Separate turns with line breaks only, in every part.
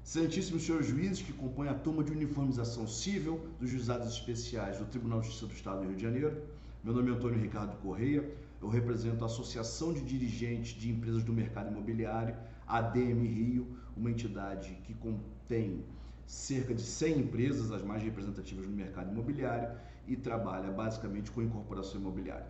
Excelentíssimos senhores juízes que compõem a turma de uniformização civil dos juizados especiais do Tribunal de Justiça do Estado do Rio de Janeiro, meu nome é Antônio Ricardo Correia, eu represento a Associação de Dirigentes de Empresas do Mercado Imobiliário, ADM Rio, uma entidade que contém cerca de 100 empresas, as mais representativas no mercado imobiliário, e trabalha basicamente com incorporação imobiliária.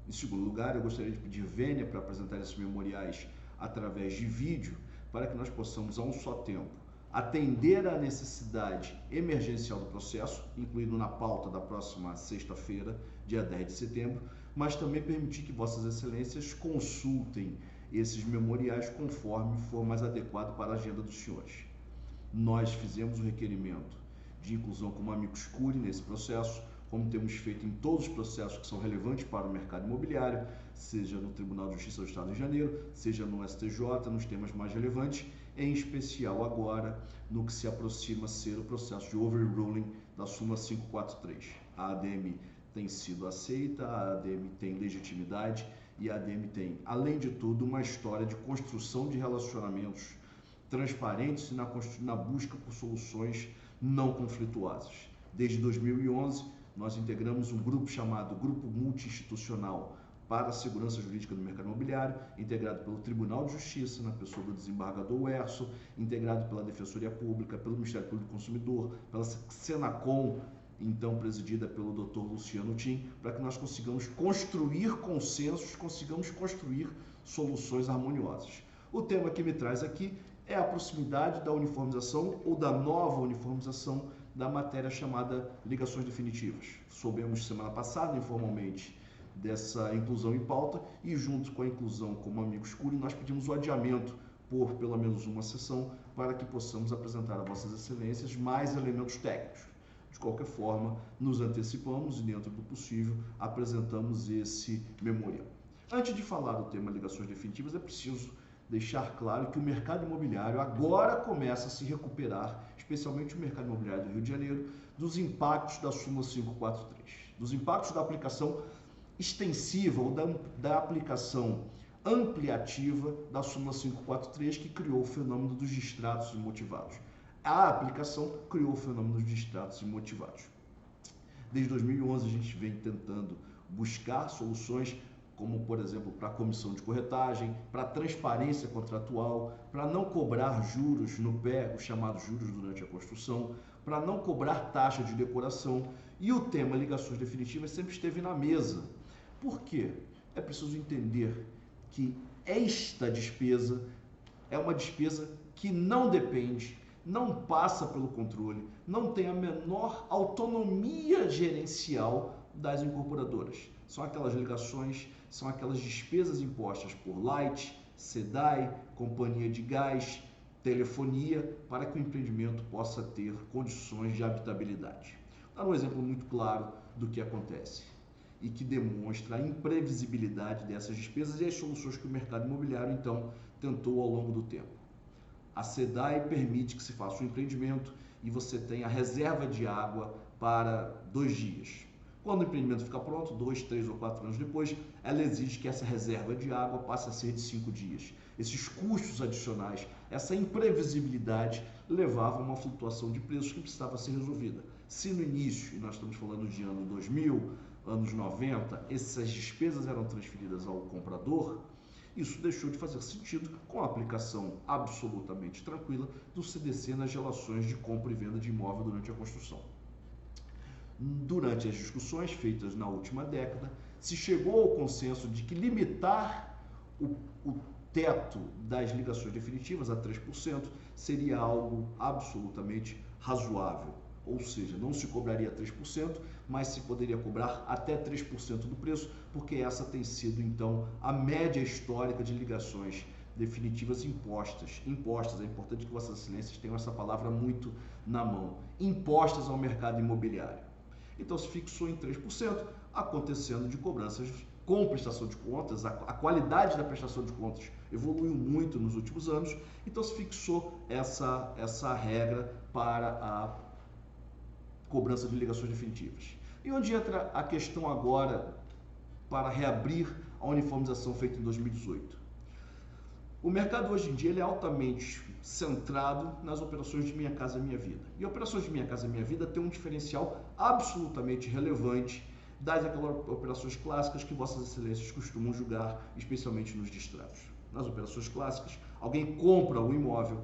Em segundo lugar, eu gostaria de pedir vênia para apresentar esses memoriais através de vídeo, para que nós possamos, a um só tempo, atender à necessidade emergencial do processo, incluído na pauta da próxima sexta-feira, dia 10 de setembro, mas também permitir que Vossas Excelências consultem esses memoriais conforme for mais adequado para a agenda dos senhores. Nós fizemos o requerimento de inclusão como amicus curiae nesse processo, como temos feito em todos os processos que são relevantes para o mercado imobiliário, seja no Tribunal de Justiça do Estado do Rio de Janeiro, seja no STJ, nos temas mais relevantes, em especial agora no que se aproxima ser o processo de overruling da súmula 543. A ADM tem sido aceita, a ADM tem legitimidade e a ADM tem, além de tudo, uma história de construção de relacionamentos transparentes e na busca por soluções não conflituosas. Desde 2011, nós integramos um grupo chamado Grupo Multi-Institucional para a Segurança Jurídica do Mercado Imobiliário, integrado pelo Tribunal de Justiça, na pessoa do desembargador Werso, integrado pela Defensoria Pública, pelo Ministério Público do Consumidor, pela Senacom, então presidida pelo Dr. Luciano Tim, para que nós consigamos construir consensos, consigamos construir soluções harmoniosas. O tema que me traz aqui é a proximidade da uniformização ou da nova uniformização da matéria chamada ligações definitivas. Soubemos semana passada, informalmente, dessa inclusão em pauta e, junto com a inclusão como amicus curiae, nós pedimos o adiamento por pelo menos uma sessão para que possamos apresentar a Vossas Excelências mais elementos técnicos. De qualquer forma, nos antecipamos e, dentro do possível, apresentamos esse memorial. Antes de falar do tema ligações definitivas, é preciso deixar claro que o mercado imobiliário agora começa a se recuperar, especialmente o mercado imobiliário do Rio de Janeiro, dos impactos da súmula 543, dos impactos da aplicação extensiva ou da aplicação ampliativa da súmula 543, que criou o fenômeno dos distratos imotivados. A aplicação criou o fenômeno dos distratos imotivados. Desde 2011 a gente vem tentando buscar soluções como, por exemplo, para a comissão de corretagem, para a transparência contratual, para não cobrar juros no pé, os chamados juros durante a construção, para não cobrar taxa de decoração, e o tema ligações definitivas sempre esteve na mesa. Por quê? É preciso entender que esta despesa é uma despesa que não depende, não passa pelo controle, não tem a menor autonomia gerencial das incorporadoras. São aquelas ligações, são aquelas despesas impostas por Light, SEDAI, companhia de gás, telefonia, para que o empreendimento possa ter condições de habitabilidade. Vou dar um exemplo muito claro do que acontece e que demonstra a imprevisibilidade dessas despesas e as soluções que o mercado imobiliário, então, tentou ao longo do tempo. A SEDAI permite que se faça um empreendimento e você tenha reserva de água para 2 dias. Quando o empreendimento fica pronto, 2, 3 ou 4 anos depois, ela exige que essa reserva de água passe a ser de 5 dias. Esses custos adicionais, essa imprevisibilidade, levavam a uma flutuação de preços que precisava ser resolvida. Se no início, e nós estamos falando de ano 2000, anos 90, essas despesas eram transferidas ao comprador, isso deixou de fazer sentido com a aplicação absolutamente tranquila do CDC nas relações de compra e venda de imóvel durante a construção. Durante as discussões feitas na última década, se chegou ao consenso de que limitar o teto das ligações definitivas a 3% seria algo absolutamente razoável. Ou seja, não se cobraria 3%, mas se poderia cobrar até 3% do preço, porque essa tem sido, então, a média histórica de ligações definitivas impostas. Impostas, é importante que Vossas Excelências tenham essa palavra muito na mão. Impostas ao mercado imobiliário. Então se fixou em 3%, acontecendo de cobranças com prestação de contas, a qualidade da prestação de contas evoluiu muito nos últimos anos, então se fixou essa regra para a cobrança de ligações definitivas. E onde entra a questão agora para reabrir a uniformização feita em 2018? O mercado hoje em dia ele é altamente centrado nas operações de Minha Casa Minha Vida. E operações de Minha Casa Minha Vida tem um diferencial absolutamente relevante das aquelas operações clássicas que Vossas Excelências costumam julgar, especialmente nos distratos. Nas operações clássicas, alguém compra o imóvel,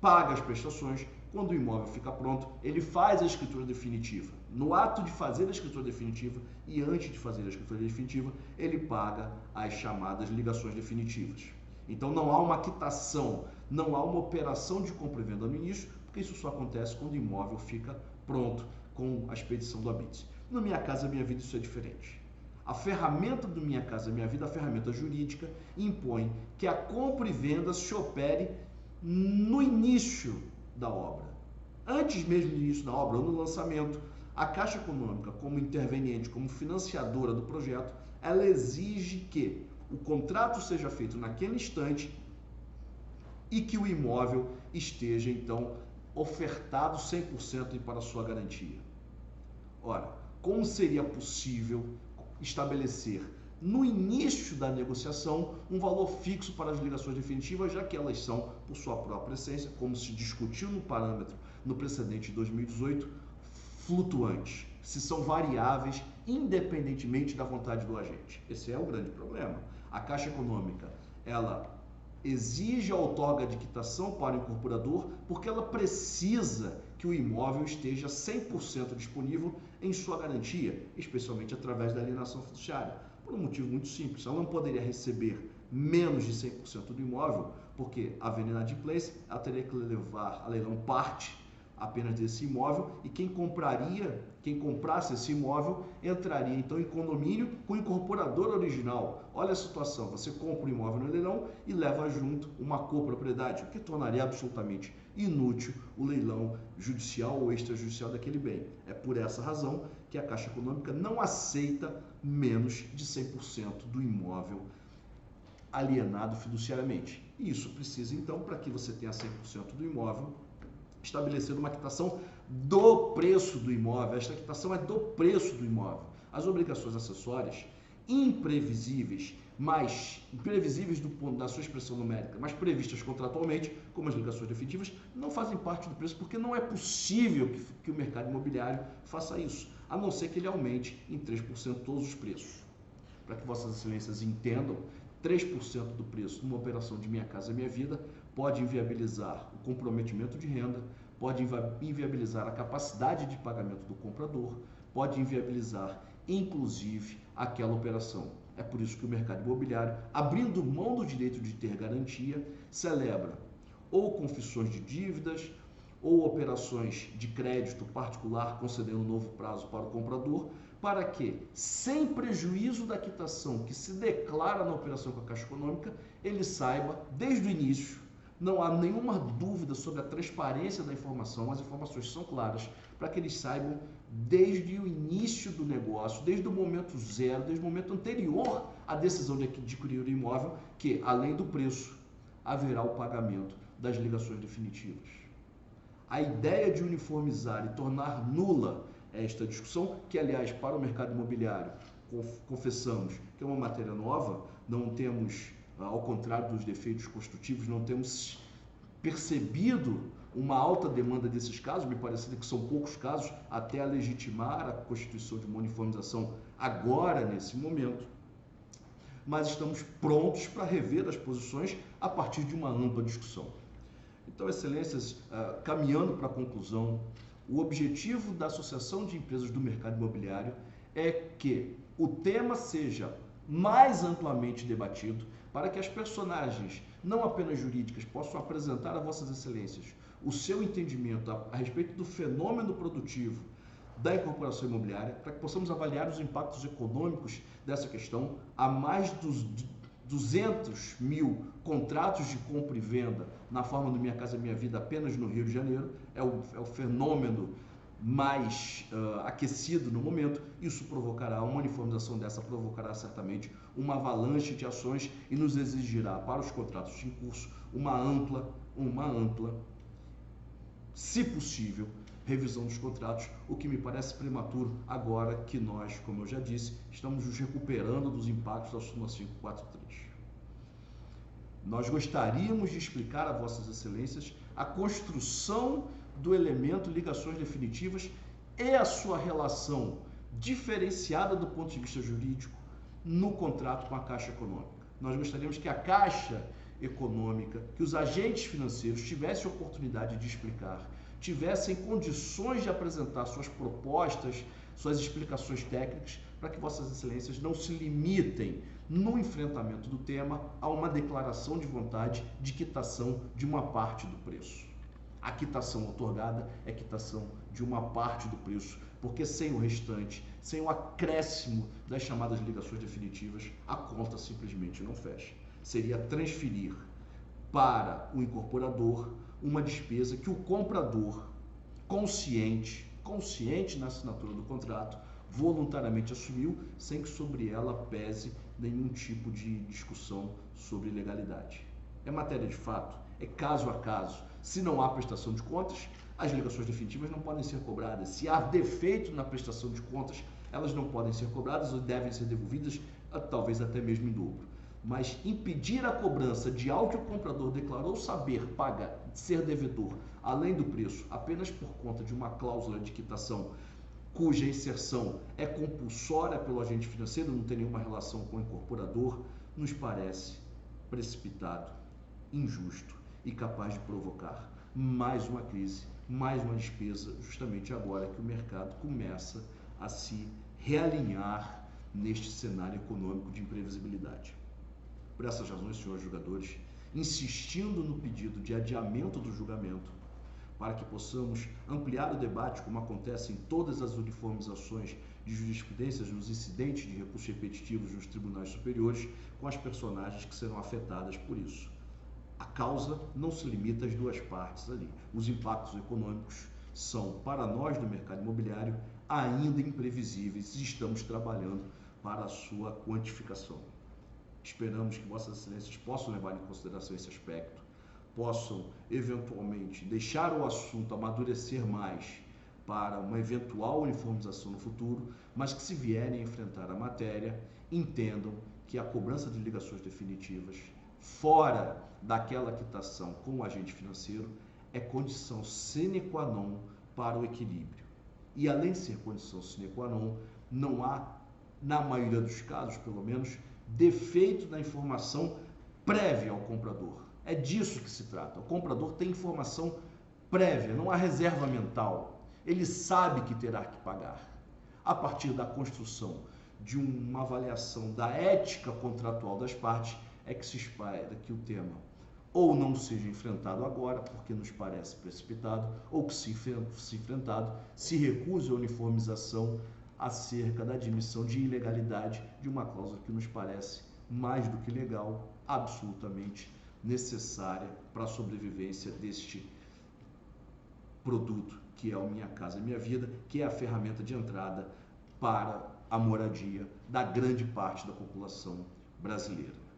paga as prestações, quando o imóvel fica pronto, ele faz a escritura definitiva. No ato de fazer a escritura definitiva e antes de fazer a escritura definitiva, ele paga as chamadas ligações definitivas. Então não há uma quitação, não há uma operação de compra e venda no início, porque isso só acontece quando o imóvel fica pronto com a expedição do habite. No Minha Casa Minha Vida isso é diferente. A ferramenta do Minha Casa Minha Vida, a ferramenta jurídica, impõe que a compra e venda se opere no início da obra. Antes mesmo do início da obra, ou no lançamento, a Caixa Econômica, como interveniente, como financiadora do projeto, ela exige que o contrato seja feito naquele instante e que o imóvel esteja, então, ofertado 100% para a sua garantia. Ora, como seria possível estabelecer no início da negociação um valor fixo para as ligações definitivas, já que elas são, por sua própria essência, como se discutiu no parâmetro no precedente de 2018, flutuantes, se são variáveis independentemente da vontade do agente. Esse é o grande problema. A Caixa Econômica, ela exige a outorga de quitação para o incorporador porque ela precisa que o imóvel esteja 100% disponível em sua garantia, especialmente através da alienação fiduciária. Por um motivo muito simples, ela não poderia receber menos de 100% do imóvel, porque havendo inadimplência, ela teria que levar a leilão parte apenas desse imóvel e quem comprasse esse imóvel entraria então em condomínio com o incorporador original. Olha a situação, você compra o imóvel no leilão e leva junto uma copropriedade, o que tornaria absolutamente inútil o leilão judicial ou extrajudicial daquele bem. É por essa razão que a Caixa Econômica não aceita menos de 100% do imóvel alienado fiduciariamente. E isso precisa então, para que você tenha 100% do imóvel, estabelecer uma quitação do preço do imóvel. Esta quitação é do preço do imóvel. As obrigações acessórias imprevisíveis, mas imprevisíveis do ponto da sua expressão numérica, mas previstas contratualmente, como as ligações definitivas, não fazem parte do preço, porque não é possível que o mercado imobiliário faça isso, a não ser que ele aumente em 3% todos os preços. Para que Vossas Excelências entendam, 3% do preço numa operação de Minha Casa Minha Vida pode inviabilizar o comprometimento de renda, pode inviabilizar a capacidade de pagamento do comprador, pode inviabilizar, inclusive, aquela operação. É por isso que o mercado imobiliário, abrindo mão do direito de ter garantia, celebra ou confissões de dívidas ou operações de crédito particular, concedendo um novo prazo para o comprador, para que, sem prejuízo da quitação que se declara na operação com a Caixa Econômica, ele saiba, desde o início, não há nenhuma dúvida sobre a transparência da informação, as informações são claras, para que eles saibam desde o início do negócio, desde o momento zero, desde o momento anterior à decisão de adquirir o imóvel, que, além do preço, haverá o pagamento das ligações definitivas. A ideia de uniformizar e tornar nula esta discussão, que, aliás, para o mercado imobiliário, confessamos que é uma matéria nova, não temos, ao contrário dos defeitos construtivos, não temos percebido uma alta demanda desses casos, me parece que são poucos casos, até a legitimar a constituição de uma uniformização agora, nesse momento, mas estamos prontos para rever as posições a partir de uma ampla discussão. Então, Excelências, caminhando para a conclusão, o objetivo da Associação de Empresas do Mercado Imobiliário é que o tema seja mais amplamente debatido para que as personagens, não apenas jurídicas, possam apresentar a Vossas Excelências o seu entendimento a respeito do fenômeno produtivo da incorporação imobiliária, para que possamos avaliar os impactos econômicos dessa questão. Há mais dos 200 mil contratos de compra e venda na forma do Minha Casa Minha Vida apenas no Rio de Janeiro, é o fenômeno mais aquecido no momento. Isso provocará, uma uniformização dessa provocará certamente uma avalanche de ações e nos exigirá para os contratos em curso uma ampla, se possível, revisão dos contratos, o que me parece prematuro agora que nós, como eu já disse, estamos nos recuperando dos impactos da súmula 543. Nós gostaríamos de explicar a Vossas Excelências a construção do elemento ligações definitivas e a sua relação diferenciada do ponto de vista jurídico no contrato com a Caixa Econômica. Nós gostaríamos que a Caixa Econômica, que os agentes financeiros tivessem oportunidade de explicar, tivessem condições de apresentar suas propostas, suas explicações técnicas, para que Vossas Excelências não se limitem no enfrentamento do tema a uma declaração de vontade de quitação de uma parte do preço. A quitação otorgada é quitação de uma parte do preço, porque sem o restante, sem o acréscimo das chamadas ligações definitivas, a conta simplesmente não fecha. Seria transferir para o incorporador uma despesa que o comprador, consciente na assinatura do contrato, voluntariamente assumiu, sem que sobre ela pese nenhum tipo de discussão sobre legalidade. É matéria de fato, é caso a caso. Se não há prestação de contas, as ligações definitivas não podem ser cobradas. Se há defeito na prestação de contas, elas não podem ser cobradas ou devem ser devolvidas, talvez até mesmo em dobro. Mas impedir a cobrança de algo que o comprador declarou saber, pagar, ser devedor, além do preço, apenas por conta de uma cláusula de quitação cuja inserção é compulsória pelo agente financeiro, não tem nenhuma relação com o incorporador, nos parece precipitado, injusto e capaz de provocar mais uma crise, mais uma despesa, justamente agora que o mercado começa a se realinhar neste cenário econômico de imprevisibilidade. Por essas razões, senhores julgadores, insistindo no pedido de adiamento do julgamento, para que possamos ampliar o debate, como acontece em todas as uniformizações de jurisprudências nos incidentes de recursos repetitivos nos tribunais superiores, com as personagens que serão afetadas por isso. A causa não se limita às duas partes ali. Os impactos econômicos são, para nós do mercado imobiliário, ainda imprevisíveis e estamos trabalhando para a sua quantificação. Esperamos que Vossas Excelências possam levar em consideração esse aspecto, possam eventualmente deixar o assunto amadurecer mais para uma eventual uniformização no futuro, mas que, se vierem a enfrentar a matéria, entendam que a cobrança de ligações definitivas fora daquela quitação com o agente financeiro é condição sine qua non para o equilíbrio. E, além de ser condição sine qua non, não há, na maioria dos casos, pelo menos, defeito na informação prévia ao comprador. É disso que se trata. O comprador tem informação prévia, não há reserva mental. Ele sabe que terá que pagar. A partir da construção de uma avaliação da ética contratual das partes, é que se espera que o tema ou não seja enfrentado agora, porque nos parece precipitado, ou que, se enfrentado, se recuse a uniformização acerca da admissão de ilegalidade de uma cláusula que nos parece mais do que legal, absolutamente necessária para a sobrevivência deste produto que é o Minha Casa Minha Vida, que é a ferramenta de entrada para a moradia da grande parte da população brasileira.